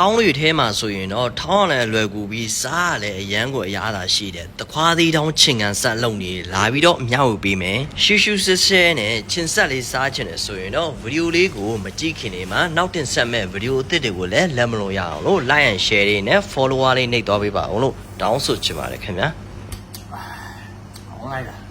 ထောင်းလေးထဲမှာဆိုရင်တော့ထောင်းလည်းလွယ်ကူပြီးစားလည်းအရန်ကိုအရသာရှိတယ်တခွားသေးတောင်းချင်ကန်ဆက်လုံနေလာပြီးတော့အမြောက်ဝပေးမယ်ရှူရှူဆဲဆဲနဲ့ချင်ဆက်လေးစားချင်တယ်ဆိုရင်တော့ဗီဒီယိုလေးကိုမကြည့်ခင်နေမှာနောက်တင်ဆက်မဲ့ဗီဒီယိုအသစ်တွေကိုလည်းလက်မလို့ရအောင်လို့ like and share လေးနဲ့ follower လေးနှိပ်သွားပေးပါအောင်လို့တောင်းဆိုချင်ပါတယ်ခင်ဗျာ好来的。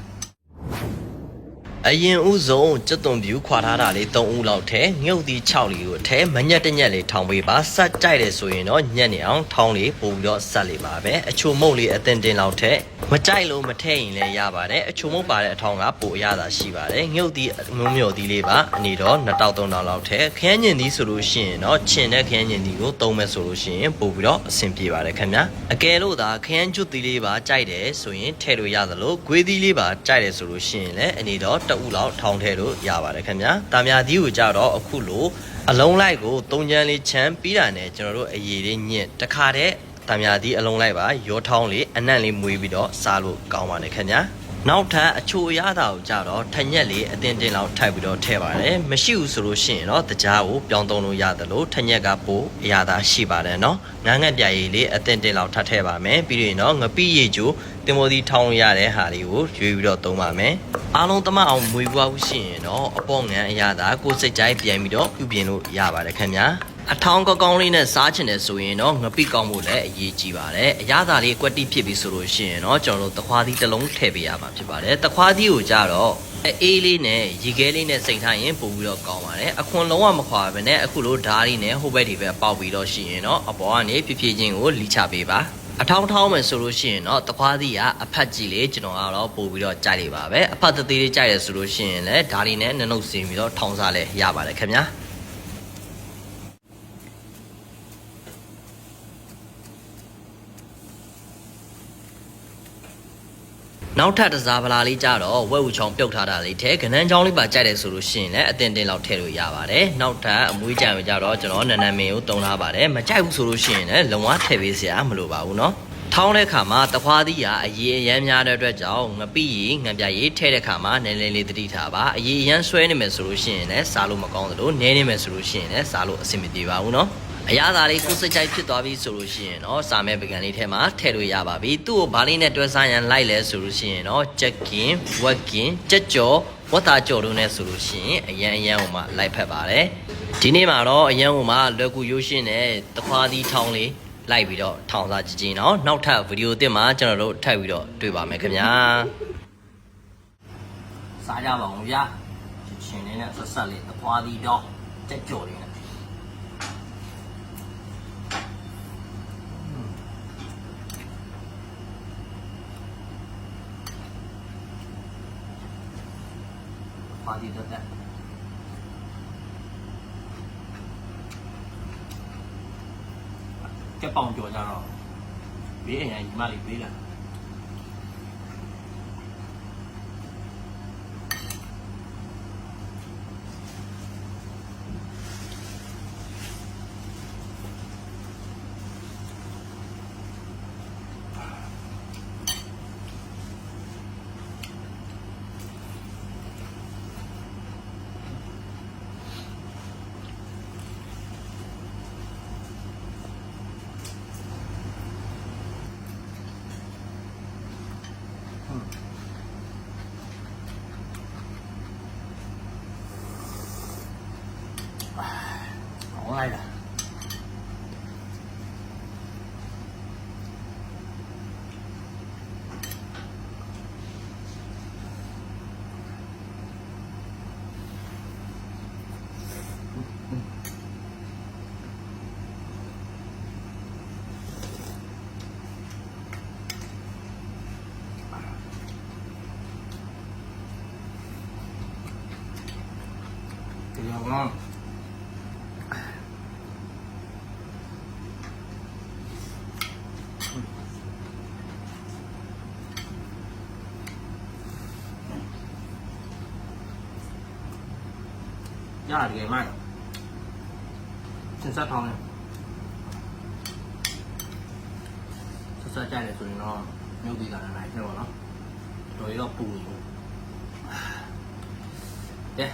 အရင်ဦးဆုံးကြက်သွန်ပြူခွာထားတာလေး3ဦးလောက်ထဲငှုတ်သီး6လီကိုထဲမညက်တညက်လေးထောင်ပေးပါစက်ကြိုက်တယ်ဆိုရင်တော့ညက်နေအောင်ထောင်းလေးပို့ပြီးတော့ဆက်လေးပါပဲအချိုမုတ်လေးအတင်တင်လောက်ထဲမကြိုက်လို့မထည့်ရင်လည်းရပါတယ်အချိုမုတ်ပါတဲ့အထောင်းကပို့အရသာရှိပါတယ်ငှုတ်သီးမျိုးသီးလေးပါအနေတော့2000-3000လောက်ထဲခရမ်းညင်သီးဆိုလို့ရှိရင်တော့ချင်တဲ့ခရမ်းညင်သီးကိုသုံးမယ်ဆိုလို့ရှိရင်ပို့ပြီးတော့အဆင်ပြေပါတယ်ခင်ဗျာအကယ်လို့သာခရမ်းကျွတ်သီးလေးပါကြိုက်တယ်ဆိုရင်ထည့်လို့ရသလိုဂွေးသီးလေးပါကြိုက်တယ်ဆိုလို့ရှိရင်လည်းအနေတော့တအုပ်လောက်ထောင်းထည့်လို့ရပါတယ်ခင်ဗျာတာမြာသီးကိုကြတော့အခုလိုအလုံးလိုက်ကို3ချမ်းလေးချမ်းပြီးတာနဲ့ကျွန်တော်တို့အရည်လေးညစ်တခါတည်းတာမြာသီးအလုံးလိုက်ပါရောထောင်းလေးအနံ့လေးမွေးပြီးတော့စားလို့ကောင်းပါတယ်ခင်ဗျာနောက်ထပ်အချိုအရသာကိုကြတော့ထညက်လေးအတင်းတင်းလောက်ထိုက်ပြီးတော့ထည့်ပါတယ်မရှိဘူးဆိုလို့ရှိရင်တော့တကြားကိုပြောင်းသုံးလို့ရတယ်လို့ထညက်ကပိုအရသာရှိပါတယ်เนาะငန်းငက်ပြာရည်လေးအတင်းတင်းလောက်ထပ်ထည့်ပါမယ်ပြီးရင်တော့ငပိရည်ကျိုးတင်မိုဒီထောင်းလို့ရတဲ့ဟာလေးကိုရွေးပြီးတော့သုံးပါမယ်အားလုံးတမအောင်မွေးပွားဖို့ရှိရင်တော့အပေါ်ငန်းအရသာကိုစိတ်ကြိုက်ပြန်ပြီးတော့ပြုပြင်လို့ရပါတယ်ခင်ဗျာအထောင်းကောင်းလေးနဲ့စားချင်တယ်ဆိုရင်တော့ငပိကောင်းဖို့လည်းအရေးကြီးပါတယ်အရသာလေးကွက်တိဖြစ်ပြီဆိုလို့ရှိရင်တော့ကျွန်တော်တို့တခွားသီးတစ်လုံးထည့်ပေးရမှာဖြစ်ပါတယ်တခွားသီးကိုကြတော့အေးလေးနဲ့ရေခဲလေးနဲ့စိတ်ထားရင်ပို့ပြီးတော့ကောင်းပါတယ်အခွန်လုံးဝမခွာဘဲနဲ့အခုလိုဓားလေးနဲ့ဟိုဘက်ဒီဘက်ပေါက်ပြီးတော့ရှိရင်တော့အပေါ်ကနေဖြည်းဖြည်းချင်းကိုလိချပေးပါအထောင်းထောင်းမယ်ဆိုလို့ရှိရင်တော့တခွားသီးကအဖက်ကြီးလေးကျွန်တော်ကတော့ပို့ပြီးတော့ကြိုက်လေးပါပဲအဖက်သေးလေးကြိုက်ရဆိုလို့ရှိရင်လည်းဓားလေးနဲ့နှုတ်စင်ပြီးတော့ထောင်းစားလဲရပါတယ်ခင်ဗျာနောက်ထပ်တစားပလာလေးကြတော့ဝက်ဝူချောင်းပြုတ်ထားတာလေးထဲကနန်းချောင်းလေးပါကြိုက်တယ်ဆိုလို့ရှိရင်လည်းအတင်တင်လောက်ထည့်လို့ရပါတယ်နောက်ထပ်အမွှေးကြံကြတော့ကျွန်တော်နန်းနန်းမင်းကိုတုံးထားပါတယ်မကြိုက်ဘူးဆိုလို့ရှိရင်လည်းလုံးဝထည့်ပေးစရာမလိုပါဘူးเนาะထောင်းတဲ့ခါမှာတခွားသီးကအရေးအရမ်းများတဲ့အတွက်ကြောင့်ငပိရီငံပြရီထည့်တဲ့ခါမှာနည်းနည်းလေးတတိထားပါအရေးအရမ်းဆွဲနေမယ်ဆိုလို့ရှိရင်လည်းစားလို့မကောင်းသလိုနည်းနေမယ်ဆိုလို့ရှိရင်လည်းစားလို့အဆင်မပြေပါဘူးเนาะအရသာလေးကိုစိတ်ကြိုက်ဖြစ်သွားပြီဆိုလို့ရှိရင်တော့စာမဲပကံလေးထဲမှာထည့်လို့ရပါပြီသူ့ကိုဘာလေးနဲ့တွဲစားရန်လိုက်လဲဆိုလို့ရှိရင်တော့ချက်ကင်ဝက်ကင်ကြက်ကြော်ဝတ်သားကြော်တို့နဲ့ဆိုလို့ရှိရင်အရန်ဟိုမှာလိုက်ဖက်ပါတယ်ဒီနေ့မှာတော့အရန်ဟိုမှာလွယ်ကူရိုးရှင်းတဲ့တခွားသီးထောင်းလေးလိုက်ပြီးတော့ထောင်စားကြည့်နော်နောက်ထပ်ဗီဒီယိုတစ်မှာကျွန်တော်တို့ထပ်ပြီးတော့တွေ့ပါမယ်ခင်ဗျာစားကြပါဦးဗျာချင်းလေးနဲ့ဆက်ဆက်လေးတခွားသီးတော့ကြက်ကြော်လေးနဲ့ပါတီတက်တက်ကဲပေါင်ကြော်ကြတော့ဘေးအရင်ညီမလေးပေးလာ好来的。这个光。ရတယ်မိုက်စင်စထောင်းနေဆက်ကြိုက်တယ်ဆိုရင်တော့မြို့ပြည်ကလည်းနိုင်တယ်ပေါ့နော်တော်ရောပူနေဘူးကဲ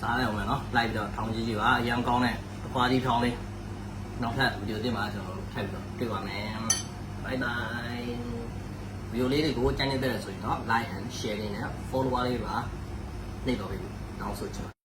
စားရအောင်မယ်နော်လိုက်ပြီးတော့ထောင်းကြည့်ကြည့်ပါအရင်ကောင်းတဲ့ခွားကြီးထောင်းလေး နောက်ထပ်ဗီဒီယိုတင်မှာကျွန်တော်တို့ထပ်ပြီးတော့တွေ့ပါမယ် bye bye ဗီဒီယိုလေးတွေကိုကြိုက်နေတဲ့ဆိုရင်တော့ like and share နဲ့ follow လေးပါနှိပ်တော့ပြီနောက်ဆိုချင်